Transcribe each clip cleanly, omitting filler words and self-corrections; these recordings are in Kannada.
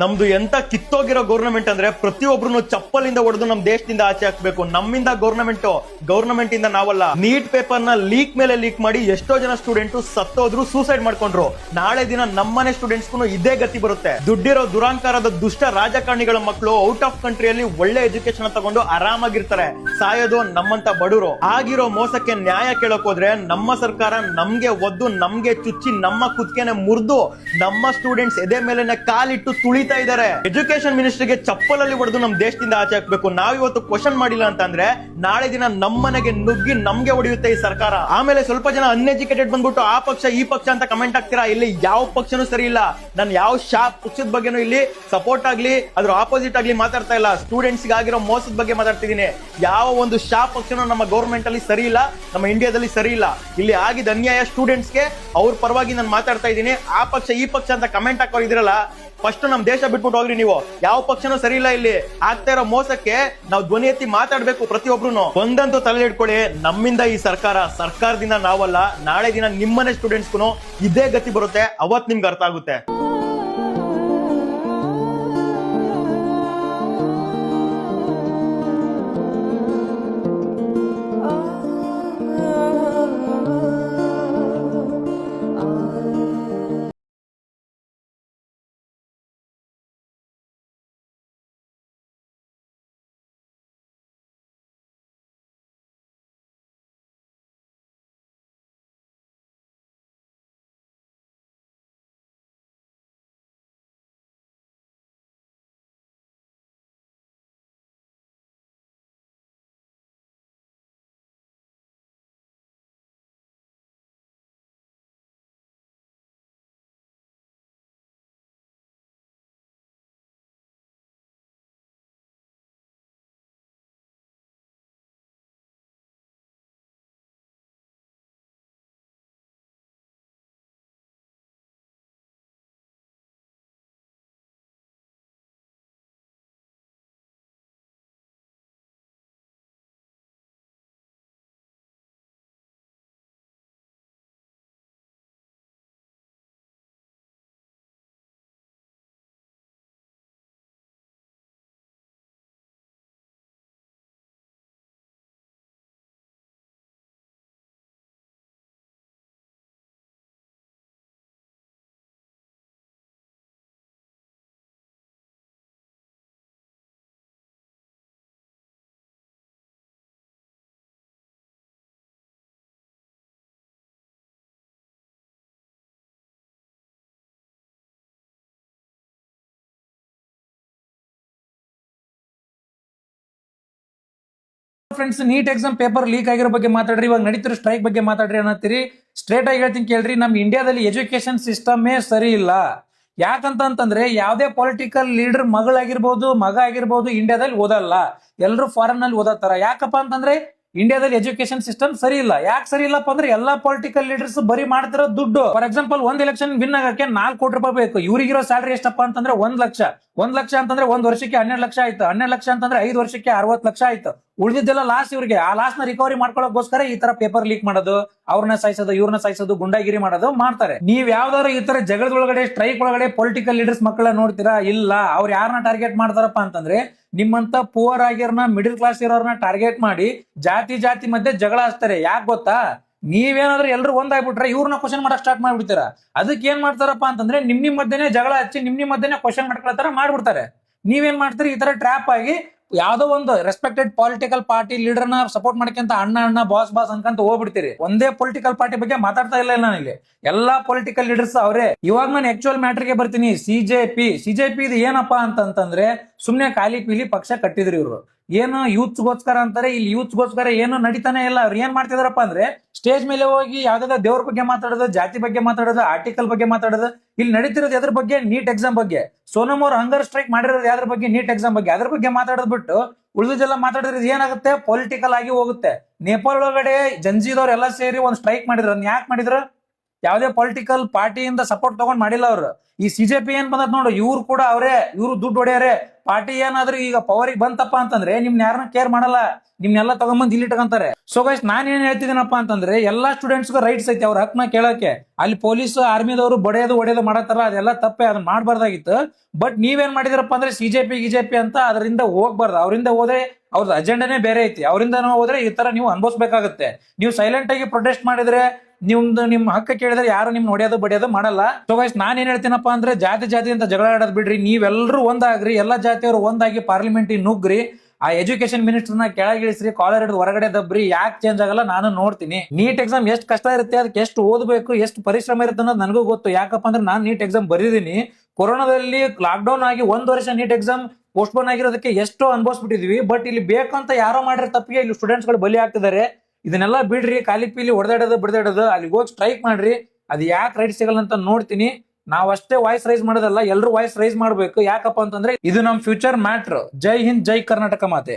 ನಮ್ದು ಎಂತ ಕಿತ್ತೋಗಿರೋ ಗೌರ್ಮೆಂಟ್ ಅಂದ್ರೆ ಪ್ರತಿಯೊಬ್ರು ಚಪ್ಪಲಿಂದ ಹೊಡೆದು ನಮ್ ದೇಶದಿಂದ ಆಚೆ ಹಾಕ್ಬೇಕು. ನಮ್ಮಿಂದ ಗೌರ್ಮೆಂಟ್ ಇಂದ ನಾವಲ್ಲ. ನೀಟ್ ಪೇಪರ್ ನ ಲೀಕ್ ಮೇಲೆ ಲೀಕ್ ಮಾಡಿ ಎಷ್ಟೋ ಜನ ಸ್ಟೂಡೆಂಟ್ ಸತ್ತೋದ್ರು, ಸೂಸೈಡ್ ಮಾಡ್ಕೊಂಡ್ರು. ನಾಳೆ ದಿನ ನಮ್ಮನೆ ಸ್ಟೂಡೆಂಟ್ಸ್ಗೂ ಇದೇ ಗತಿ ಬರುತ್ತೆ. ದುಡ್ಡಿರೋ ದುರಾಂಕಾರದ ದುಷ್ಟ ರಾಜಕಾರಣಿಗಳ ಮಕ್ಕಳು ಔಟ್ ಆಫ್ ಕಂಟ್ರಿಯಲ್ಲಿ ಒಳ್ಳೆ ಎಜುಕೇಶನ್ ತಗೊಂಡು ಆರಾಮಾಗಿರ್ತಾರೆ. ಸಾಯೋದು ನಮ್ಮಂತ ಬಡವರು. ಆಗಿರೋ ಮೋಸಕ್ಕೆ ನ್ಯಾಯ ಕೇಳಕ್ ಹೋದ್ರೆ ನಮ್ಮ ಸರ್ಕಾರ ನಮ್ಗೆ ಒದ್ದು, ನಮ್ಗೆ ಚುಚ್ಚಿ, ನಮ್ಮ ಕುತ್ತಿಗೆನೆ ಮುರಿದು, ನಮ್ಮ ಸ್ಟೂಡೆಂಟ್ಸ್ ಎದೆ ಮೇಲೆ ಕಾಲಿಟ್ಟು ತುಳಿತಾ ಇದ್ದಾರೆ. ಎಜುಕೇಶನ್ ಮಿನಿಸ್ಟರ್ಗೆ ಚಪ್ಪಲಲ್ಲಿ ಹೊಡೆದು ನಮ್ ದೇಶದಿಂದ ಆಚೆ ಹಾಕ್ಬೇಕು. ನಾವಿವತ್ತು ಕ್ವಶನ್ ಮಾಡಿಲ್ಲ ಅಂತಂದ್ರೆ ನಾಳೆ ದಿನ ನಮ್ಮನೆಗೆ ನುಗ್ಗಿ ನಮ್ಗೆ ಹೊಡೆಯುತ್ತೆ ಈ ಸರ್ಕಾರ. ಆಮೇಲೆ ಸ್ವಲ್ಪ ಜನ ಅನ್ಎಜುಕೇಟೆಡ್ ಬಂದ್ಬಿಟ್ಟು ಆ ಪಕ್ಷ ಈ ಪಕ್ಷ ಅಂತ ಕಮೆಂಟ್ ಹಾಕ್ತೀರಾ. ಇಲ್ಲಿ ಯಾವ ಪಕ್ಷನೂ ಸರಿ ಇಲ್ಲ. ನಾನು ಯಾವ ಪಕ್ಷದ ಬಗ್ಗೆನೂ ಇಲ್ಲಿ ಸಪೋರ್ಟ್ ಆಗ್ಲಿ ಅದ್ರ ಆಪೋಸಿಟ್ ಆಗ್ಲಿ ಮಾತಾಡ್ತಾ ಇಲ್ಲ. ಸ್ಟೂಡೆಂಟ್ಸ್ ಆಗಿರೋ ಮೋಸದ ಬಗ್ಗೆ ಮಾತಾಡ್ತಿದ್ದೀನಿ. ಯಾವ ಒಂದು ಪಕ್ಷನೂ ನಮ್ಮ ಗೌರ್ಮೆಂಟ್ ಅಲ್ಲಿ ಸರಿ ಇಲ್ಲ, ನಮ್ಮ ಇಂಡಿಯಾದಲ್ಲಿ ಸರಿ ಇಲ್ಲ. ಇಲ್ಲಿ ಆಗಿದ್ದ ಅನ್ಯಾಯ ಸ್ಟೂಡೆಂಟ್ಸ್ಗೆ ಅವ್ರ ಪರವಾಗಿ ನಾನು ಮಾತಾಡ್ತಾ ಇದ್ದೀನಿ. ಆ ಪಕ್ಷ ಈ ಪಕ್ಷ ಅಂತ ಕಮೆಂಟ್ ಹಾಕೋರು ಇದ್ರಲ್ಲ, ಫಸ್ಟ್ ನಮ್ ದೇಶ ಬಿಟ್ಬಿಟ್ಟು ಹೋಗ್ರಿ ನೀವು. ಯಾವ ಪಕ್ಷನೂ ಸರಿ ಇಲ್ಲ. ಇಲ್ಲಿ ಆಗ್ತಾ ಇರೋ ಮೋಸಕ್ಕೆ ನಾವು ಧ್ವನಿ ಎತ್ತಿ ಮಾತಾಡ್ಬೇಕು ಪ್ರತಿಯೊಬ್ರು. ಒಂದಂತೂ ತಲೆ ಇಟ್ಕೊಳ್ಳಿ, ನಮ್ಮಿಂದ ಈ ಸರ್ಕಾರದಿಂದ ನಾವಲ್ಲ. ನಾಳೆ ದಿನ ನಿಮ್ಮನೆ ಸ್ಟೂಡೆಂಟ್ಸ್ಗೂ ಇದೇ ಗತಿ ಬರುತ್ತೆ. ಅವತ್ ನಿಮ್ಗೆ ಅರ್ಥ ಆಗುತ್ತೆ. Friends, NEET exam paper leak ಆಗಿರೋ ಬಗ್ಗೆ ಮಾತಾಡ್ರಿ, ಇವಾಗ ನಡೀತಿರೋ ಸ್ಟ್ರೈಕ್ ಬಗ್ಗೆ ಮಾತಾಡ್ರಿ ಅನ್ನತ್ತೀರಿ. ಸ್ಟ್ರೇಟ್ ಆಗಿ ಹೇಳ್ತೀನಿ ಕೇಳ್ರಿ, ನಮ್ ಇಂಡಿಯಾದಲ್ಲಿ ಎಜುಕೇಶನ್ ಸಿಸ್ಟಮೇ ಸರಿ ಇಲ್ಲ. ಯಾಕಂತಂದ್ರೆ ಯಾವುದೇ ಪೊಲಿಟಿಕಲ್ ಲೀಡರ್ ಮಗಳಾಗಿರ್ಬೋದು, ಮಗ ಆಗಿರ್ಬೋದು, ಇಂಡಿಯಾದಲ್ಲಿ ಓದಲ್ಲ. ಎಲ್ಲರೂ ಫಾರಿನ್ ನಲ್ಲಿ ಓದತ್ತಾರ. ಯಾಕಪ್ಪ ಅಂತಂದ್ರೆ ಇಂಡಿಯಾದಲ್ಲಿ ಎಜುಕೇಶನ್ ಸಿಸ್ಟಮ್ ಸರಿ ಇಲ್ಲ. ಯಾಕೆ ಸರಿ ಇಲ್ಲಪ್ಪ ಅಂದ್ರೆ ಎಲ್ಲಾ ಪೊಲಿಟಿಕಲ್ ಲೀಡರ್ಸ್ ಬರೀ ಮಾಡ್ತಿರೋ ದುಡ್ಡು. ಫಾರ್ ಎಕ್ಸಾಂಪಲ್, ಒಂದ್ ಎಲೆಕ್ಷನ್ ವಿನ್ ಆಗಕ್ಕೆ 4 ಕೋಟಿ ರೂಪಾಯಿ ಬೇಕು. ಇವ್ರಿಗಿರೋ ಸ್ಯಾಲರಿ ಎಷ್ಟಪ್ಪ ಅಂತಂದ್ರೆ 1 ಲಕ್ಷ. 1 ಲಕ್ಷ ಅಂತಂದ್ರೆ 1 ವರ್ಷಕ್ಕೆ 12 ಲಕ್ಷ ಆಯ್ತು. 12 ಲಕ್ಷ ಅಂತಂದ್ರೆ 5 ವರ್ಷಕ್ಕೆ 60 ಲಕ್ಷ ಆಯ್ತು. ಉಳಿದಿದ್ದೆಲ್ಲ ಲಾಸ್ ಇವ್ರಿಗೆ. ಆ ಲಾಸ್ ನ ರಿಕವರಿ ಮಾಡ್ಕೊಳ್ಳೋಕೋಸ್ಕರ ಈ ತರ ಪೇಪರ್ ಲೀಕ್ ಮಾಡೋದು, ಅವ್ರನ್ನ ಸಾಯಿಸೋದು, ಇವ್ರನ್ನ ಸಾಯಿಸೋದು, ಗುಂಡಾಗಿರಿ ಮಾಡೋದು ಮಾಡ್ತಾರೆ. ನೀವ್ ಯಾವ್ದಾದ್ರು ಈ ತರ ಜಗಳದೊಳಗಡೆ, ಸ್ಟ್ರೈಕ್ ಒಳಗಡೆ ಪೊಲಿಟಿಕಲ್ ಲೀಡರ್ಸ್ ಮಕ್ಕಳ ನೋಡ್ತೀರಾ? ಇಲ್ಲ. ಅವ್ರು ಯಾರನ್ನ ಟಾರ್ಗೆಟ್ ಮಾಡ್ತಾರಪ್ಪ ಅಂತಂದ್ರೆ ನಿಮ್ಮಂತ ಪುವರ್ ಆಗಿರೋರ್ನ, ಮಿಡಿಲ್ ಕ್ಲಾಸ್ ಇರೋರ್ನ ಟಾರ್ಗೆಟ್ ಮಾಡಿ ಜಾತಿ ಮಧ್ಯೆ ಜಗಳ ಹಚ್ತಾರೆ. ಯಾಕೆ ಗೊತ್ತಾ? ನೀವೇನಾದ್ರೂ ಎಲ್ರು ಒಂದಾಗ್ಬಿಟ್ರೆ ಇವ್ರನ್ನ ಕ್ವಶನ್ ಮಾಡಕ್ ಸ್ಟಾರ್ಟ್ ಮಾಡ್ಬಿಡ್ತೀರಾ. ಅದಕ್ಕೆ ಏನ್ ಮಾಡ್ತಾರಪ್ಪ ಅಂತಂದ್ರೆ ನಿಮ್ ಮಧ್ಯೆನೆ ಜಗಳ ಹಚ್ಚಿ ನಿಮ್ ಮಧ್ಯೆನೆ ಕ್ವಶನ್ ಮಾಡ್ಕೊಳ್ತಾರ ಮಾಡ್ಬಿಡ್ತಾರೆ. ನೀವೇನ್ ಮಾಡ್ತೀರಿ? ಈ ತರ ಟ್ರ್ಯಾಪ್ ಆಗಿ ಯಾವ್ದೋ ಒಂದು ರೆಸ್ಪೆಕ್ಟೆಡ್ ಪೊಲಿಟಿಕಲ್ ಪಾರ್ಟಿ ಲೀಡರ್ ನ ಸಪೋರ್ಟ್ ಮಾಡ್ಕೊಂತ ಅಣ್ಣ ಬಾಸ್ ಅನ್ಕಂತ ಹೋಗ್ಬಿಡ್ತೀರಿ. ಒಂದೇ ಪೊಲಿಟಿಕಲ್ ಪಾರ್ಟಿ ಬಗ್ಗೆ ಮಾತಾಡ್ತಾ ಇಲ್ಲ ನಾನು ಇಲ್ಲಿ. ಎಲ್ಲಾ ಪೊಲಿಟಿಕಲ್ ಲೀಡರ್ಸ್ ಅವರೇ. ಇವಾಗ ನಾನು ಆಕ್ಚುಯಲ್ ಮ್ಯಾಟರ್ಗೆ ಬರ್ತೀನಿ. ಸಿಜೆಪಿ ಇದು ಏನಪ್ಪಾ ಅಂತಂದ್ರೆ ಸುಮ್ನೆ ಖಾಲಿ ಪೀಲಿ ಪಕ್ಷ ಕಟ್ಟಿದ್ರಿ ಇವ್ರು. ಏನು ಯೂತ್ಸ್ಗೋಸ್ಕರ ಅಂತಾರೆ. ಇಲ್ಲಿ ಯೂತ್ಸ್ಗೋಸ್ಕರ ಏನು ನಡೀತಾನೆ ಇಲ್ಲ. ಅವ್ರು ಏನ್ ಮಾಡ್ತಿದಾರಪ್ಪ ಅಂದ್ರೆ ಸ್ಟೇಜ್ ಮೇಲೆ ಹೋಗಿ ಯಾವ್ದಾದ್ರು ದೇವ್ರ ಬಗ್ಗೆ ಮಾತಾಡೋದು, ಜಾತಿ ಬಗ್ಗೆ ಮಾತಾಡೋದು, ಆರ್ಟಿಕಲ್ ಬಗ್ಗೆ ಮಾತಾಡೋದು. ಇಲ್ಲಿ ನಡೀತಿರೋದು ಎದ್ರ ಬಗ್ಗೆ? ನೀಟ್ ಎಕ್ಸಾಮ್ ಬಗ್ಗೆ. ಸೋನಮ್ ಅವ್ರು ಹಂಗರ್ ಸ್ಟ್ರೈಕ್ ಮಾಡಿರೋದು ಯಾವ್ದ್ರ ಬಗ್ಗೆ? ನೀಟ್ ಎಕ್ಸಾಮ್ ಬಗ್ಗೆ. ಅದ್ರ ಬಗ್ಗೆ ಮಾತಾಡೋದ್ ಬಿಟ್ಟು ಉಳಿದೆಲ್ಲ ಮಾತಾಡಿದ್ರೆ ಏನಾಗುತ್ತೆ? ಪೊಲಿಟಿಕಲ್ ಆಗಿ ಹೋಗುತ್ತೆ. ನೇಪಾಳ ಒಳಗಡೆ ಜಂಜೀದವ್ರು ಎಲ್ಲ ಸೇರಿ ಒಂದ್ ಸ್ಟ್ರೈಕ್ ಮಾಡಿದ್ರು. ಯಾಕೆ ಮಾಡಿದ್ರು? ಯಾವ್ದೇ ಪೊಲಿಟಿಕಲ್ ಪಾರ್ಟಿಯಿಂದ ಸಪೋರ್ಟ್ ತಗೊಂಡ್ ಮಾಡಿಲ್ಲ ಅವ್ರು. ಈ ಸಿಜೆಪಿ ಏನ್ ಬಂದತ್ ನೋಡು, ಇವ್ರು ಕೂಡ ಇವ್ರು ದುಡ್ಡು ಹೊಡೆಯರೆ. ಪಾರ್ಟಿ ಏನಾದ್ರೂ ಈಗ ಪವರಿಗೆ ಬಂತಪ್ಪ ಅಂತಂದ್ರೆ ನಿಮ್ನ ಯಾರನ್ನ ಕೇರ್ ಮಾಡಲ್ಲ, ನಿಮ್ನೆಲ್ಲ ತಗೊಂಬಂದ್ ಇಲ್ಲಿ ಇಟ್ಕೊಂತಾರೆ. ಸೊ ಗೈಸ್ ನಾನ್ ಏನ್ ಹೇಳ್ತಿದ್ದೀನಪ್ಪ ಅಂತಂದ್ರೆ ಎಲ್ಲಾ ಸ್ಟೂಡೆಂಟ್ಸ್ಗೂ ರೈಟ್ಸ್ ಐತಿ ಅವ್ರ ಹಕ್ನ ಕೇಳಕ್ಕೆ. ಅಲ್ಲಿ ಪೊಲೀಸ್ ಆರ್ಮಿದವರು ಬಡಿಯೋದು ಹೊಡೆಯೋದು ಮಾಡತ್ತಾರ, ಅದೆಲ್ಲ ತಪ್ಪೇ, ಅದನ್ನ ಮಾಡ್ಬಾರ್ದಾಗಿತ್ತು. ಬಟ್ ನೀವೇನ್ ಮಾಡಿದ್ರಪ್ಪ ಅಂದ್ರೆ ಗಿಜೆಪಿ ಅಂತ ಅದರಿಂದ ಹೋಗ್ಬಾರ್ದು. ಅವರಿಂದ ಹೋದ್ರೆ ಅವ್ರದ್ದು ಅಜೆಂಡಾನೇ ಬೇರೆ ಐತಿ. ಅವರಿಂದ ಹೋದ್ರೆ ಈ ತರ ನೀವು ಅನ್ಭವಿಸ್ಬೇಕಾಗುತ್ತೆ. ನೀವು ಸೈಲೆಂಟ್ ಆಗಿ ಪ್ರೊಟೆಸ್ಟ್ ಮಾಡಿದ್ರೆ, ನಿಮ್ ಹಕ್ಕ ಕೇಳಿದ್ರೆ ಯಾರು ನಿಮ್ ಹೊಡೆಯೋದು ಬಡಿಯೋದು ಮಾಡಲ್ಲ. ಸೊ ಗೈಸ್ ನಾನ್ ಏನ್ ಹೇಳ್ತೀನಪ್ಪ ಅಂದ್ರೆ ಜಾತಿ ಅಂತ ಜಗಳ ಆಡೋದ್ ಬಿಡ್ರಿ, ನೀವೆಲ್ಲರೂ ಒಂದಾಗ್ರಿ, ಎಲ್ಲಾ ಜಾತಿಯವರು ಒಂದಾಗಿ ಪಾರ್ಲಿಮೆಂಟ್ ನುಗ್ಗ್ರಿ, ಆ ಎಜುಕೇಶನ್ ಮಿನಿಸ್ಟರ್ನ ಕೆಳಗಿಳಿಸ್ರಿ, ಕಾಲರ್ ಹಿಡಿದು ಹೊರಗಡೆ ದಬ್ರಿ. ಯಾಕೆ ಚೇಂಜ್ ಆಗಲ್ಲ ನಾನು ನೋಡ್ತೀನಿ. ನೀಟ್ ಎಕ್ಸಾಮ್ ಎಷ್ಟು ಕಷ್ಟ ಇರುತ್ತೆ, ಅದಕ್ಕೆ ಎಷ್ಟು ಓದಬೇಕು, ಎಷ್ಟು ಪರಿಶ್ರಮ ಇರುತ್ತೆ ಅನ್ನೋದು ನನಗೂ ಗೊತ್ತು. ಯಾಕಪ್ಪ ಅಂದ್ರೆ ನಾನು ನೀಟ್ ಎಕ್ಸಾಮ್ ಬರೀದೀನಿ. ಕೊರೋನಾದಲ್ಲಿ ಲಾಕ್ಡೌನ್ ಆಗಿ 1 ವರ್ಷ ನೀಟ್ ಎಕ್ಸಾಮ್ ಪೋಸ್ಟ್ಪೋನ್ ಆಗಿರೋದಕ್ಕೆ ಎಷ್ಟೋ ಅನ್ಭವಿಸ್ಬಿಟ್ಟಿದ್ವಿ. ಬಟ್ ಇಲ್ಲಿ ಬೇಕಂತ ಯಾರೋ ಮಾಡಿರೋ ತಪ್ಪಿಗೆ ಇಲ್ಲಿ ಸ್ಟೂಡೆಂಟ್ಸ್ ಗಳು ಬಲಿ ಆಗ್ತಿದ್ದಾರೆ. ಇದನ್ನೆಲ್ಲ ಬಿಡ್ರಿ, ಖಾಲಿ ಪೀಲಿ ಹೊಡೆದಾಡೋದು ಬಿಡದಾಡೋದು, ಅಲ್ಲಿಗೆ ಹೋಗಿ ಸ್ಟ್ರೈಕ್ ಮಾಡ್ರಿ. ಅದು ಯಾಕೆ ರೈಟ್ ಸಿಗಲ್ಲ ಅಂತ ನೋಡ್ತೀನಿ. ನಾವಷ್ಟೇ ವಾಯ್ಸ್ ರೈಸ್ ಮಾಡೋದಲ್ಲ, ಎಲ್ಲರೂ ವಾಯ್ಸ್ ರೈಸ್ ಮಾಡ್ಬೇಕು. ಯಾಕಪ್ಪ ಅಂತಂದ್ರೆ ಇದು ನಮ್ ಫ್ಯೂಚರ್ ಮ್ಯಾಟ್ರ್. ಜೈ ಹಿಂದ್, ಜೈ ಕರ್ನಾಟಕ ಮಾತೆ.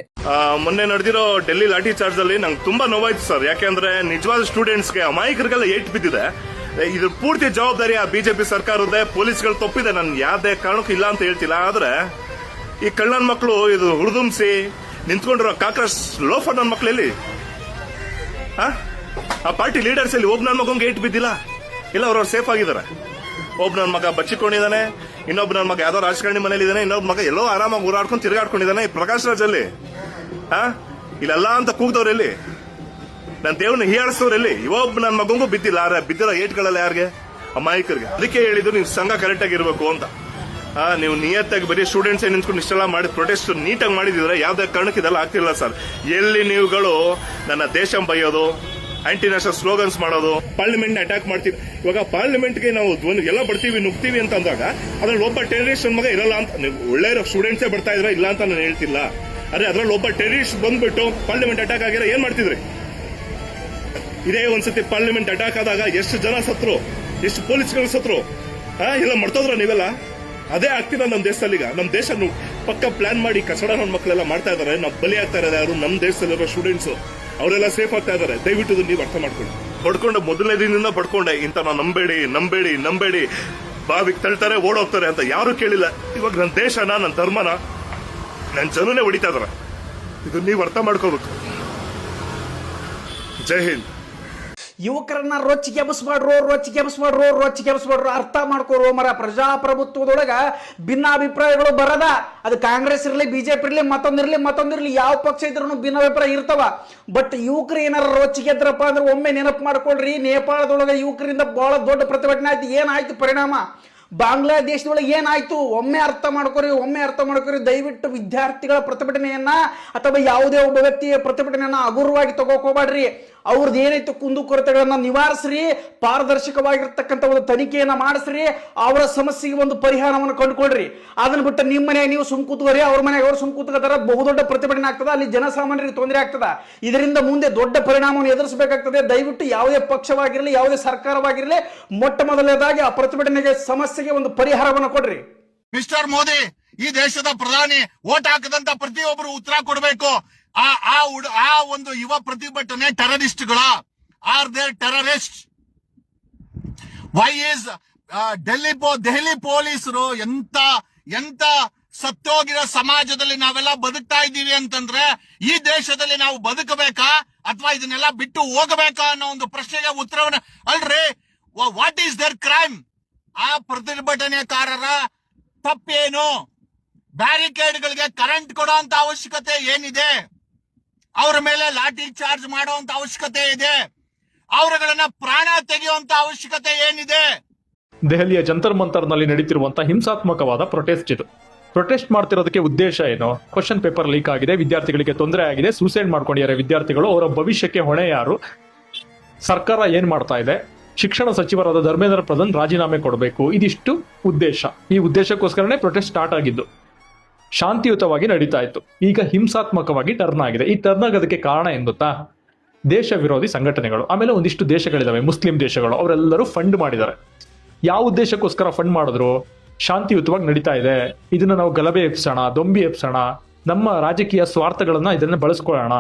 ಮೊನ್ನೆ ನಡೆದಿರೋ ಡೆಲ್ಲಿ ಲಾಠಿ ಚಾರ್ಜ್ ಅಲ್ಲಿ ನಂಗೆ ತುಂಬಾ ನೋವಾಯ್ತು ಸರ್. ಯಾಕೆಂದ್ರೆ ನಿಜವಾದ ಸ್ಟೂಡೆಂಟ್ಸ್ಗೆ, ಅಮಾಯಕರಿಗೆಲ್ಲ ಏಟ್ ಬಿದ್ದಿದೆ. ಇದು ಪೂರ್ತಿ ಜವಾಬ್ದಾರಿ ಆ ಬಿಜೆಪಿ ಸರ್ಕಾರದೇ, ಪೊಲೀಸ್ಗಳು ತಪ್ಪಿದೆ. ನಾನು ಯಾವ್ದೇ ಕಾರಣಕ್ಕೂ ಇಲ್ಲ ಅಂತ ಹೇಳ್ತಿಲ್ಲ. ಆದ್ರೆ ಈ ಕಳ್ಳನ್ ಮಕ್ಕಳು ಇದು ಹುರಿದುಂಬಿಸಿ ನಿಂತ್ಕೊಂಡಿರೋ ಕಾಕ್ರೋಚ್ ಲೋಫರ್ ನನ್ನ ಮಕ್ಳು ಎಲ್ಲಿ? ಆ ಪಾರ್ಟಿ ಲೀಡರ್ಸ್ ಎಲ್ಲಿ? ಒಬ್ಬ ನನ್ನ ಮಗಂಗೆ ಏಟ್ ಬಿದ್ದಿಲ್ಲ, ಇಲ್ಲ ಅವ್ರವ್ರು ಸೇಫ್ ಆಗಿದ್ದಾರೆ. ಒಬ್ಬ ನನ್ನ ಮಗ ಬಚ್ಚಿಕೊಂಡಿದ್ದಾನೆ, ಇನ್ನೊಬ್ಬ ನನ್ನ ಮಗ ಯಾವ್ದೋ ರಾಜಕಾರಣಿ ಮನೇಲಿ ಇದ್ದಾನೆ, ಇನ್ನೊಬ್ಬ ಮಗ ಎಲ್ಲೋ ಆರಾಮಾಗಿ ಊರಾಡ್ಕೊಂಡು ತಿರುಗಾಡ್ಕೊಂಡಿದ್ದಾನೆ. ಈ ಪ್ರಕಾಶ್ ರಾಜ್ ಅಲ್ಲಿ ಇಲ್ಲೆಲ್ಲ ಅಂತ ಕೂಗ್ದವ್ರೆಲ್ಲಿ? ನನ್ನ ದೇವ್ರನ್ನ ಹೀಯಾಡಿಸೋರೆಲ್ಲಿ? ಇವೊಬ್ಬ ನನ್ನ ಮಗಂಗೂ ಬಿದ್ದಿಲ್ಲ. ಬಿದ್ದಿರೋ ಏಟ್ಗಳೆಲ್ಲ ಯಾರಿಗೆ? ಅಮಾಯಕರಿಗೆ. ಅದಕ್ಕೆ ಹೇಳಿದ್ರು ನೀವು ಸಂಘ ಕರೆಕ್ಟ್ ಆಗಿರ್ಬೇಕು ಅಂತ. ನೀವು ನಿಯತ್ತಾಗಿ ಬರೀ ಸ್ಟೂಡೆಂಟ್ಸ್ ನಿಂತ್ಕೊಂಡು ಇಷ್ಟೆಲ್ಲ ಮಾಡಿ ಪ್ರೊಟೆಸ್ಟ್ ನೀಟಾಗಿ ಮಾಡಿದಿದ್ರೆ ಯಾವ್ದೇ ಕಾರಣಕ್ಕೆ ಇದೆಲ್ಲ ಆಗ್ತಿಲ್ಲ ಸರ್. ಎಲ್ಲಿ ನೀವುಗಳು ನನ್ನ ದೇಶ ಬೈಯೋದು, ಆಂಟಿ ನ್ಯಾಷನಲ್ ಸ್ಲೋಗನ್ಸ್ ಮಾಡೋದು, ಪಾರ್ಲಿಮೆಂಟ್ ಅಟ್ಯಾಕ್ ಮಾಡ್ತೀವಿ. ಇವಾಗ ಪಾರ್ಲಿಮೆಂಟ್ಗೆ ನಾವು ಎಲ್ಲ ಬರ್ತೀವಿ, ನುಗ್ತೀವಿ ಅಂತ ಅಂದಾಗ ಅದ್ರಲ್ಲಿ ಒಬ್ಬ ಟೆರರಿಸ್ಟ್ ಮಗ ಇರಲ್ಲ ಅಂತ. ನೀವು ಒಳ್ಳೆ ಸ್ಟೂಡೆಂಟ್ಸೇ ಬರ್ತಾ ಇದ್ರೆ ಇಲ್ಲ ಅಂತ ನಾನು ಹೇಳ್ತಿಲ್ಲ. ಅದೇ ಅದ್ರಲ್ಲಿ ಒಬ್ಬ ಟೆರರಿಸ್ಟ್ ಬಂದ್ಬಿಟ್ಟು ಪಾರ್ಲಿಮೆಂಟ್ ಅಟ್ಯಾಕ್ ಆಗಿರೋ ಏನ್ ಮಾಡ್ತಿದ್ರಿ? ಇದೇ ಒಂದ್ಸತಿ ಪಾರ್ಲಿಮೆಂಟ್ ಅಟ್ಯಾಕ್ ಆದಾಗ ಎಷ್ಟು ಜನ ಸತ್ರು, ಎಷ್ಟು ಪೊಲೀಸ್ಗಳು ಸತ್ರು, ಎಲ್ಲ ಮರ್ತೋದ್ರ ನೀವೆಲ್ಲ? ಅದೇ ಆಗ್ತಿಲ್ಲ ನಮ್ಮ ದೇಶದಲ್ಲಿ. ಈಗ ನಮ್ಮ ದೇಶ ಪಕ್ಕ ಪ್ಲಾನ್ ಮಾಡಿ ಕಸಡ ನನ್ನ ಮಕ್ಕಳೆಲ್ಲ ಮಾಡ್ತಾ ಇದಾರೆ. ನಾವು ಬಲಿ ಆಗ್ತಾ ಇರೋದು ಯಾರು? ನಮ್ಮ ದೇಶದಲ್ಲಿರೋ ಸ್ಟೂಡೆಂಟ್ಸ್. ಅವರೆಲ್ಲ ಸೇಫ್ ಆಗ್ತಾ ಇದಾರೆ. ದಯವಿಟ್ಟು ನೀವು ಅರ್ಥ ಮಾಡ್ಕೊಂಡು. ಪಡ್ಕೊಂಡೆ ಮೊದಲನೇ ದಿನದಿಂದ ಪಡ್ಕೊಂಡೆ, ಇಂತ ನಾವು ನಂಬೇಡಿ ಬಾವಿಗೆ ತಳ್ತಾರೆ, ಓಡೋಗ್ತಾರೆ ಅಂತ ಯಾರು ಕೇಳಿಲ್ಲ. ಇವಾಗ ನನ್ನ ದೇಶನ, ನನ್ನ ಧರ್ಮನ, ನನ್ನ ಜನನೇ ಹೊಡಿತಾ ಇದಾರೆ. ಇದು ನೀವು ಅರ್ಥ ಮಾಡ್ಕೋಬೇಕು. ಜೈ ಹಿಂದ್. ಯುವಕರನ್ನ ರೊಚ್ಚಿಗೆಬ್ಸ್ಬಾಡ್ರು ಅರ್ಥ ಮಾಡ್ಕೋರು ಮರ. ಪ್ರಜಾಪ್ರಭುತ್ವದೊಳಗ ಭಿನ್ನಾಭಿಪ್ರಾಯಗಳು ಬರದ. ಅದು ಕಾಂಗ್ರೆಸ್ ಇರಲಿ, ಬಿಜೆಪಿ ಇರಲಿ, ಮತ್ತೊಂದಿರ್ಲಿ ಯಾವ ಪಕ್ಷ ಇದ್ರೂ ಭಿನ್ನಾಭಿಪ್ರಾಯ ಇರ್ತವ. ಬಟ್ ಯುವಕರು ಏನಾರ ರೊಚ್ಚಿಗೆದ್ರಪ್ಪ ಅಂದ್ರೆ ಒಮ್ಮೆ ನೆನಪು ಮಾಡ್ಕೊಳ್ರಿ, ನೇಪಾಳದೊಳಗ ಯುವಕರಿಂದ ಬಹಳ ದೊಡ್ಡ ಪ್ರತಿಭಟನೆ ಆಯ್ತು. ಏನಾಯ್ತು ಪರಿಣಾಮ? ಬಾಂಗ್ಲಾದೇಶದೊಳಗೆ ಏನಾಯ್ತು? ಒಮ್ಮೆ ಅರ್ಥ ಮಾಡ್ಕೊರಿ. ದಯವಿಟ್ಟು ವಿದ್ಯಾರ್ಥಿಗಳ ಪ್ರತಿಭಟನೆಯನ್ನ ಅಥವಾ ಯಾವುದೇ ಒಬ್ಬ ವ್ಯಕ್ತಿಯ ಪ್ರತಿಭಟನೆಯನ್ನ ಹಗುರವಾಗಿ ತಗೋಕೋಬೇಡ್ರಿ. ಅವ್ರದ್ದು ಏನೈತು ಕುಂದುಕೊರತೆಗಳನ್ನ ನಿವಾರಿಸ್ರಿ, ಪಾರದರ್ಶಕವಾಗಿರ್ತಕ್ಕಂಥ ಒಂದು ತನಿಖೆಯನ್ನ ಮಾಡಿಸ್ರಿ, ಅವರ ಸಮಸ್ಯೆಗೆ ಒಂದು ಪರಿಹಾರವನ್ನು ಕಂಡುಕೊಳ್ರಿ. ಅದನ್ನ ಬಿಟ್ಟು ನಿಮ್ಮ ಮನೆಯಾಗ ನೀವು ಸುಮ್ ಕೂತ್ಕೋರಿ, ಅವ್ರ ಮನೆಯಾಗ ಅವ್ರು ಸುಮ್ ಕೂತ್ಕೋತಾರ, ಬಹುದೊಡ್ಡ ಪ್ರತಿಭಟನೆ ಆಗ್ತದ, ಅಲ್ಲಿ ಜನಸಾಮಾನ್ಯರಿಗೆ ತೊಂದರೆ ಆಗ್ತದ. ಇದರಿಂದ ಮುಂದೆ ದೊಡ್ಡ ಪರಿಣಾಮವನ್ನು ಎದುರಿಸಬೇಕಾಗ್ತದೆ. ದಯವಿಟ್ಟು ಯಾವುದೇ ಪಕ್ಷವಾಗಿರಲಿ, ಯಾವುದೇ ಸರ್ಕಾರವಾಗಿರಲಿ, ಮೊಟ್ಟ ಮೊದಲನೇದಾಗಿ ಆ ಪ್ರತಿಭಟನೆಗೆ ಸಮಸ್ಯೆಗೆ ಒಂದು ಪರಿಹಾರವನ್ನು ಕೊಡ್ರಿ. ಮಿಸ್ಟರ್ ಮೋದಿ, ಈ ದೇಶದ ಪ್ರಧಾನಿ ವೋಟ್ ಹಾಕದಂತ ಪ್ರತಿಯೊಬ್ಬರು ಉತ್ತರ ಕೊಡಬೇಕು. ಆ ಒಂದು ಯುವ ಪ್ರತಿಭಟನೆ ಟೆರರಿಸ್ಟ್ಗಳ? Are there terrorist? Why is Delhi ಪೊಲೀಸರು ಎಂತ ಸತ್ತೋಗಿರೋ ಸಮಾಜದಲ್ಲಿ ನಾವೆಲ್ಲ ಬದುಕ್ತಾ ಇದ್ದೀವಿ ಅಂತಂದ್ರೆ ಈ ದೇಶದಲ್ಲಿ ನಾವು ಬದುಕಬೇಕಾ ಅಥವಾ ಇದನ್ನೆಲ್ಲ ಬಿಟ್ಟು ಹೋಗಬೇಕಾ ಅನ್ನೋ ಒಂದು ಪ್ರಶ್ನೆಗೆ ಉತ್ತರವನ್ನು ಅಲ್ರಿ. What is their crime? ಆ ಪ್ರತಿಭಟನೆಕಾರರ ತಪ್ಪೇನು? ಬ್ಯಾರಿಕೇಡ್ಗಳಿಗೆ ಕರೆಂಟ್ ಕೊಡುವಂತ ಅವಶ್ಯಕತೆ ಏನಿದೆ? ಅವರ ಮೇಲೆ ಲಾಠಿ ಚಾರ್ಜ್ ಮಾಡುವಂತ ಅವಶ್ಯಕತೆ ಇದೆ? ಅವರುಗಳನ್ನ ಪ್ರಾಣ ತೆಗೆಯುವಂತ ಅವಶ್ಯಕತೆ ಏನಿದೆ? ದೆಹಲಿಯ ಜಂತರ್ ಮಂತರ್ ನಲ್ಲಿ ನಡೀತಿರುವಂತಹ ಹಿಂಸಾತ್ಮಕವಾದ ಪ್ರೊಟೆಸ್ಟ್ ಇದು. ಪ್ರೊಟೆಸ್ಟ್ ಮಾಡ್ತಿರೋದಕ್ಕೆ ಉದ್ದೇಶ ಏನು? ಕ್ವಶನ್ ಪೇಪರ್ ಲೀಕ್ ಆಗಿದೆ, ವಿದ್ಯಾರ್ಥಿಗಳಿಗೆ ತೊಂದರೆ ಆಗಿದೆ, ಸೂಸೈಡ್ ಮಾಡ್ಕೊಂಡಿದ್ದಾರೆ ವಿದ್ಯಾರ್ಥಿಗಳು. ಅವರ ಭವಿಷ್ಯಕ್ಕೆ ಹೊಣೆ ಯಾರು? ಸರ್ಕಾರ ಏನ್ ಮಾಡ್ತಾ ಇದೆ? ಶಿಕ್ಷಣ ಸಚಿವರಾದ ಧರ್ಮೇಂದ್ರ ಪ್ರಧಾನ್ ರಾಜೀನಾಮೆ ಕೊಡಬೇಕು. ಇದಿಷ್ಟು ಉದ್ದೇಶ. ಈ ಉದ್ದೇಶಕ್ಕೋಸ್ಕರನೇ ಪ್ರೊಟೆಸ್ಟ್ ಸ್ಟಾರ್ಟ್ ಆಗಿದ್ದು. ಶಾಂತಿಯುತವಾಗಿ ನಡೀತಾ ಇತ್ತು. ಈಗ ಹಿಂಸಾತ್ಮಕವಾಗಿ ಟರ್ನ್ ಆಗಿದೆ. ಈ ಟರ್ನ್ ಆಗೋದಕ್ಕೆ ಕಾರಣ ಏನ್ ಗೊತ್ತಾ? ದೇಶ ವಿರೋಧಿ ಸಂಘಟನೆಗಳು, ಆಮೇಲೆ ಒಂದಿಷ್ಟು ದೇಶಗಳಿದಾವೆ, ಮುಸ್ಲಿಂ ದೇಶಗಳು, ಅವರೆಲ್ಲರೂ ಫಂಡ್ ಮಾಡಿದ್ದಾರೆ. ಯಾವ ಉದ್ದೇಶಕ್ಕೋಸ್ಕರ ಫಂಡ್ ಮಾಡಿದ್ರು? ಶಾಂತಿಯುತವಾಗಿ ನಡೀತಾ ಇದೆ, ಇದನ್ನ ನಾವು ಗಲಭೆ ಎಪ್ಸೋಣ, ದೊಂಬಿ ಎಪ್ಸೋಣ, ನಮ್ಮ ರಾಜಕೀಯ ಸ್ವಾರ್ಥಗಳನ್ನ ಇದನ್ನ ಬಳಸ್ಕೊಳ್ಳೋಣ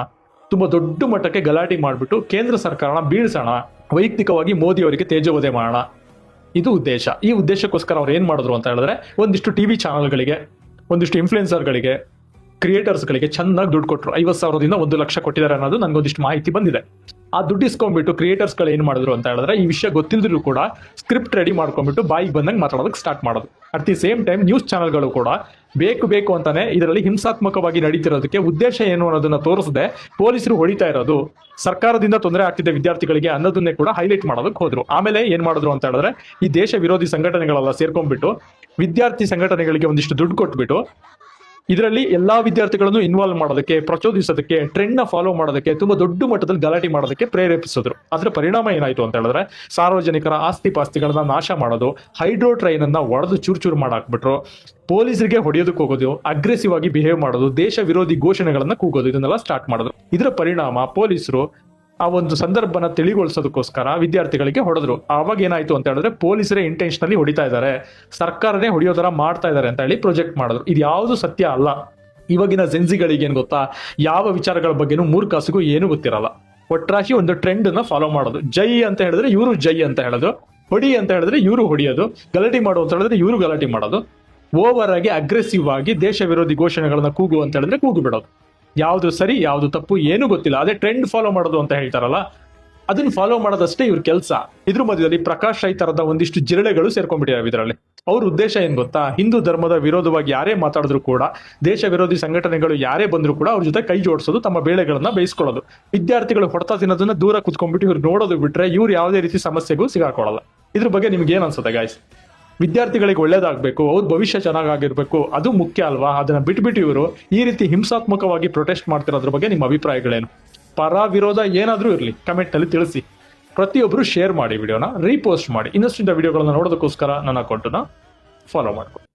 ತುಂಬಾ ದೊಡ್ಡ ಮಟ್ಟಕ್ಕೆ ಗಲಾಟೆ ಮಾಡಿಬಿಟ್ಟು ಕೇಂದ್ರ ಸರ್ಕಾರನ ಬೀಳ್ಸೋಣ, ವೈಯಕ್ತಿಕವಾಗಿ ಮೋದಿ ಅವರಿಗೆ ತೇಜೋವಧೆ ಮಾಡೋಣ, ಇದು ಉದ್ದೇಶ. ಈ ಉದ್ದೇಶಕ್ಕೋಸ್ಕರ ಅವ್ರು ಏನ್ ಮಾಡಿದ್ರು ಅಂತ ಹೇಳಿದ್ರೆ ಒಂದಿಷ್ಟು ಟಿವಿ ಚಾನಲ್ಗಳಿಗೆ, ಒಂದಿಷ್ಟು ಇನ್ಫ್ಲುಯೆನ್ಸರ್ಗಳಿಗೆ, ಕ್ರಿಯೇಟರ್ಸ್ಗಳಿಗೆ ಚೆನ್ನಾಗಿ ದುಡ್ಡು ಕೊಟ್ಟರು. 50,000ದಿಂದ 1 ಲಕ್ಷ ಕೊಟ್ಟಿದ್ದಾರೆ ಅನ್ನೋದು ನನಗೊಂದಿಷ್ಟು ಮಾಹಿತಿ ಬಂದಿದೆ. ಆ ದುಡ್ಡು ಇಸ್ಕೊಂಡ್ಬಿಟ್ಟು ಕ್ರಿಯೇಟರ್ಸ್ಗಳು ಏನ್ ಮಾಡಿದ್ರು ಅಂತ ಹೇಳಿದ್ರೆ ಈ ವಿಷಯ ಗೊತ್ತಿಲ್ಲದ್ರು ಕೂಡ ಸ್ಕ್ರಿಪ್ಟ್ ರೆಡಿ ಮಾಡ್ಕೊಂಡ್ಬಿಟ್ಟು ಬಾಯಿಗೆ ಬಂದಂಗೆ ಮಾತಾಡೋದಕ್ಕೆ ಸ್ಟಾರ್ಟ್ ಮಾಡೋದು. At the same time news ಚಾನಲ್ಗಳು ಕೂಡ ಬೇಕು ಅಂತಾನೆ ಇದರಲ್ಲಿ ಹಿಂಸಾತ್ಮಕವಾಗಿ ನಡೀತಿರೋದಕ್ಕೆ ಉದ್ದೇಶ ಏನು ಅನ್ನೋದನ್ನ ತೋರಿಸದೆ ಪೊಲೀಸರು ಹೊಡಿತಾ ಇರೋದು, ಸರ್ಕಾರದಿಂದ ತೊಂದರೆ ಆಗ್ತಿದೆ ವಿದ್ಯಾರ್ಥಿಗಳಿಗೆ ಅನ್ನೋದನ್ನೇ ಕೂಡ ಹೈಲೈಟ್ ಮಾಡೋದಕ್ಕೆ ಹೋದ್ರು. ಆಮೇಲೆ ಏನ್ ಮಾಡಿದ್ರು ಅಂತ ಹೇಳಿದ್ರೆ ಈ ದೇಶ ವಿರೋಧಿ ಸಂಘಟನೆಗಳೆಲ್ಲ ಸೇರ್ಕೊಂಡ್ಬಿಟ್ಟು ವಿದ್ಯಾರ್ಥಿ ಸಂಘಟನೆಗಳಿಗೆ ಒಂದಿಷ್ಟು ದುಡ್ಡು ಕೊಟ್ಬಿಟ್ಟು ಇದರಲ್ಲಿ ಎಲ್ಲಾ ವಿದ್ಯಾರ್ಥಿಗಳನ್ನು ಇನ್ವಾಲ್ವ್ ಮಾಡೋದಕ್ಕೆ, ಪ್ರಚೋದಿಸೋದಕ್ಕೆ, ಟ್ರೆಂಡ್ ನ ಫಾಲೋ ಮಾಡೋದಕ್ಕೆ, ತುಂಬಾ ದೊಡ್ಡ ಮಟ್ಟದಲ್ಲಿ ಗಲಾಟೆ ಮಾಡೋದಕ್ಕೆ ಪ್ರೇರೇಪಿಸಿದ್ರು. ಅದರ ಪರಿಣಾಮ ಏನಾಯ್ತು ಅಂತ ಹೇಳಿದ್ರೆ ಸಾರ್ವಜನಿಕರ ಆಸ್ತಿ ಪಾಸ್ತಿಗಳನ್ನ ನಾಶ ಮಾಡೋದು, ಹೈಡ್ರೋ ಟ್ರೈನ್ ಅನ್ನ ಒಡೆದು ಚೂರು ಮಾಡಾಕ್ಬಿಟ್ರು, ಪೊಲೀಸರಿಗೆ ಹೊಡೆಯೋದಕ್ಕೆ ಹೋಗೋದು, ಅಗ್ರೆಸಿವ್ ಆಗಿ ಬಿಹೇವ್ ಮಾಡೋದು, ದೇಶ ವಿರೋಧಿ ಘೋಷಣೆಗಳನ್ನ ಕೂಗೋದು, ಇದನ್ನೆಲ್ಲ ಸ್ಟಾರ್ಟ್ ಮಾಡಿದ್ರು. ಇದರ ಪರಿಣಾಮ ಪೊಲೀಸರು ಆ ಒಂದು ಸಂದರ್ಭನ ತಿಳಿಗೊಳಿಸೋದಕ್ಕೋಸ್ಕರ ವಿದ್ಯಾರ್ಥಿಗಳಿಗೆ ಹೊಡೆದ್ರು. ಆವಾಗ ಏನಾಯ್ತು ಅಂತ ಹೇಳಿದ್ರೆ ಪೊಲೀಸರೇ ಇಂಟೆನ್ಷನಲಿ ಹೊಡಿತಾ ಇದ್ದಾರೆ, ಸರ್ಕಾರನೇ ಹೊಡೆಯೋ ತರ ಮಾಡ್ತಾ ಇದ್ದಾರೆ ಅಂತ ಹೇಳಿ ಪ್ರೊಜೆಕ್ಟ್ ಮಾಡಿದ್ರು. ಇದು ಯಾವುದು ಸತ್ಯ ಅಲ್ಲ. ಇವಾಗಿನ ಜೆನ್ಸಿಗಳಿಗೆ ಏನ್ ಗೊತ್ತಾ, ಯಾವ ವಿಚಾರಗಳ ಬಗ್ಗೆನೂ 3 ಕಾಸಿಗೂ ಏನು ಗೊತ್ತಿರಲ್ಲ. ಒಟ್ರಾಶಿ ಒಂದು ಟ್ರೆಂಡ್ ನ ಫಾಲೋ ಮಾಡೋದು. ಜೈ ಅಂತ ಹೇಳಿದ್ರೆ ಇವರು ಜೈ ಅಂತ ಹೇಳೋದು, ಹೊಡಿ ಅಂತ ಹೇಳಿದ್ರೆ ಇವರು ಹೊಡಿಯೋದು, ಗಲಾಟೆ ಮಾಡು ಅಂತ ಹೇಳಿದ್ರೆ ಇವರು ಗಲಾಟೆ ಮಾಡೋದು, ಓವರ್ ಆಗಿ ಅಗ್ರೆಸಿವ್ ಆಗಿ ದೇಶ ವಿರೋಧಿ ಘೋಷಣೆಗಳನ್ನ ಕೂಗು ಅಂತ ಹೇಳಿದ್ರೆ ಕೂಗು ಬಿಡೋದು. ಯಾವುದು ಸರಿ ಯಾವುದು ತಪ್ಪು ಏನು ಗೊತ್ತಿಲ್ಲ. ಅದೇ ಟ್ರೆಂಡ್ ಫಾಲೋ ಮಾಡೋದು ಅಂತ ಹೇಳ್ತಾರಲ್ಲ, ಅದನ್ನ ಫಾಲೋ ಮಾಡೋದಷ್ಟೇ ಇವ್ರ ಕೆಲಸ. ಇದ್ರ ಮಧ್ಯದಲ್ಲಿ ಪ್ರಕಾಶ್ ರೈ ತರದ ಒಂದಿಷ್ಟು ಜಿರಳೆಗಳು ಸೇರ್ಕೊಂಡ್ಬಿಟ್ಟಿದ್ದಾರೆ ಇದರಲ್ಲಿ. ಅವ್ರ ಉದ್ದೇಶ ಏನ್ ಗೊತ್ತಾ, ಹಿಂದೂ ಧರ್ಮದ ವಿರೋಧವಾಗಿ ಯಾರೇ ಮಾತಾಡಿದ್ರು ಕೂಡ, ದೇಶ ವಿರೋಧಿ ಸಂಘಟನೆಗಳು ಯಾರೇ ಬಂದ್ರು ಕೂಡ ಅವ್ರ ಜೊತೆ ಕೈ ಜೋಡಿಸೋದು, ತಮ್ಮ ಬೇಳೆಗಳನ್ನ ಬೇಯಿಸ್ಕೊಳ್ಳೋದು, ವಿದ್ಯಾರ್ಥಿಗಳು ಹೊಡ್ತಾ ತಿನ್ನೋದನ್ನ ದೂರ ಕುತ್ಕೊಂಡ್ಬಿಟ್ಟು ಇವ್ರು ನೋಡೋದು ಬಿಟ್ರೆ ಇವ್ರು ಯಾವುದೇ ರೀತಿ ಸಮಸ್ಯೆಗೂ ಸಿಗಾಕೊಳ್ಳಲ್ಲ. ಇದ್ರ ಬಗ್ಗೆ ನಿಮ್ಗೆ ಏನ್ ಅನ್ಸುತ್ತೆ ಗಾಯ್ಸ್? ವಿದ್ಯಾರ್ಥಿಗಳಿಗೆ ಒಳ್ಳೇದಾಗಬೇಕು, ಅವ್ರ ಭವಿಷ್ಯ ಚೆನ್ನಾಗಿರ್ಬೇಕು, ಅದು ಮುಖ್ಯ ಅಲ್ವಾ? ಅದನ್ನ ಬಿಟ್ಬಿಟ್ಟು ಇವರು ಈ ರೀತಿ ಹಿಂಸಾತ್ಮಕವಾಗಿ ಪ್ರೊಟೆಸ್ಟ್ ಮಾಡ್ತಿರೋದ್ರ ಬಗ್ಗೆ ನಿಮ್ಮ ಅಭಿಪ್ರಾಯಗಳೇನು? ಪರ ವಿರೋಧ ಏನಾದ್ರೂ ಇರಲಿ ಕಮೆಂಟ್ ಅಲ್ಲಿ ತಿಳಿಸಿ. ಪ್ರತಿಯೊಬ್ಬರು ಶೇರ್ ಮಾಡಿ, ವಿಡಿಯೋನ ರೀಪೋಸ್ಟ್ ಮಾಡಿ. ಇನ್ನಷ್ಟು ವಿಡಿಯೋಗಳನ್ನ ನೋಡೋದಕ್ಕೋಸ್ಕರ ನನ್ನ ಅಕೌಂಟನ್ನ ಫಾಲೋ ಮಾಡ್ಕೊಳ್ಳಿ.